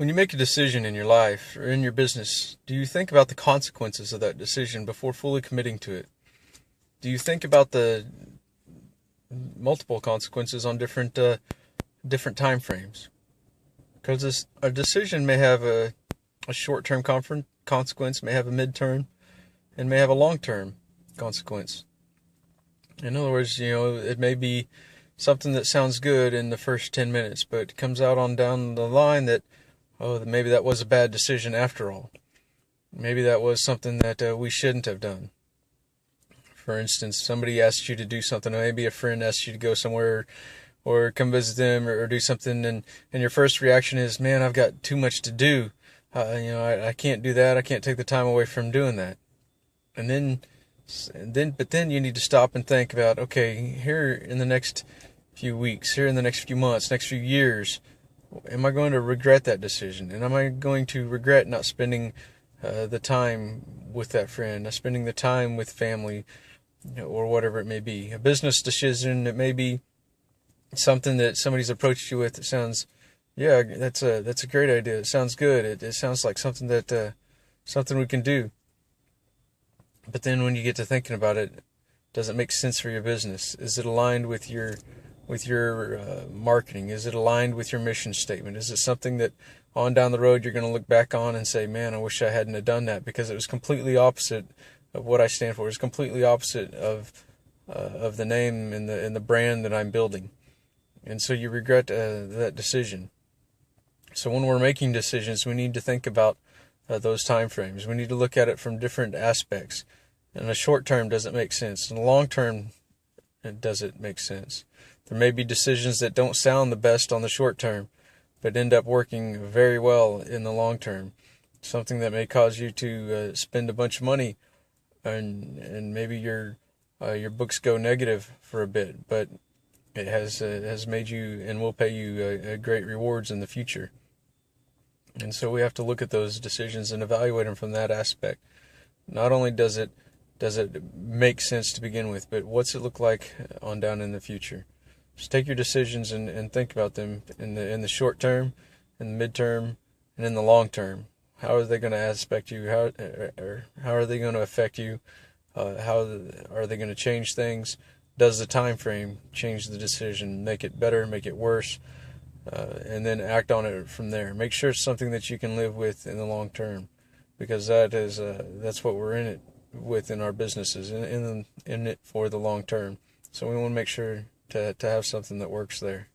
When you make a decision in your life or in your business, do you think about the consequences of that decision before fully committing to it? Do you think about the multiple consequences on different time frames? Because a decision may have a short-term consequence, may have a mid-term, and may have a long-term consequence. In other words, it may be something that sounds good in the first 10 minutes, but it comes out on down the line that, maybe that was a bad decision after all. Maybe that was something that we shouldn't have done. For instance, somebody asked you to do something, or maybe a friend asked you to go somewhere or come visit them or do something, and your first reaction is, man, I've got too much to do. I can't do that. I can't take the time away from doing that. But then you need to stop and think about, okay, here in the next few weeks, here in the next few months, next few years, am I going to regret that decision? And am I going to regret not spending the time with that friend, not spending the time with family, or whatever it may be? A business decision, it may be something that somebody's approached you with that sounds, yeah, that's a great idea. It sounds good. It sounds like something that something we can do. But then when you get to thinking about it, does it make sense for your business? Is it aligned with your marketing? Is it aligned with your mission statement? Is it something that on down the road you're going to look back on and say, man, I wish I hadn't have done that because it was completely opposite of what I stand for. It's completely opposite of the name and the brand that I'm building. And so you regret that decision. So when we're making decisions, we need to think about those time frames. We need to look at it from different aspects. In the short term, does it make sense? In the long term, does it make sense? There may be decisions that don't sound the best on the short term, but end up working very well in the long term. Something that may cause you to spend a bunch of money, and maybe your books go negative for a bit, but it has made you and will pay you great rewards in the future. And so we have to look at those decisions and evaluate them from that aspect. Not only does it make sense to begin with, but what's it look like on down in the future? Just take your decisions and think about them in the short term, in the midterm, and in the long term. How are they going to aspect you? How are they going to affect you? How are they going to change things? Does the time frame change the decision? Make it better? Make it worse? And then act on it from there. Make sure it's something that you can live with in the long term, because that's what we're in it with in our businesses, in it for the long term. So we want to make sure to have something that works there.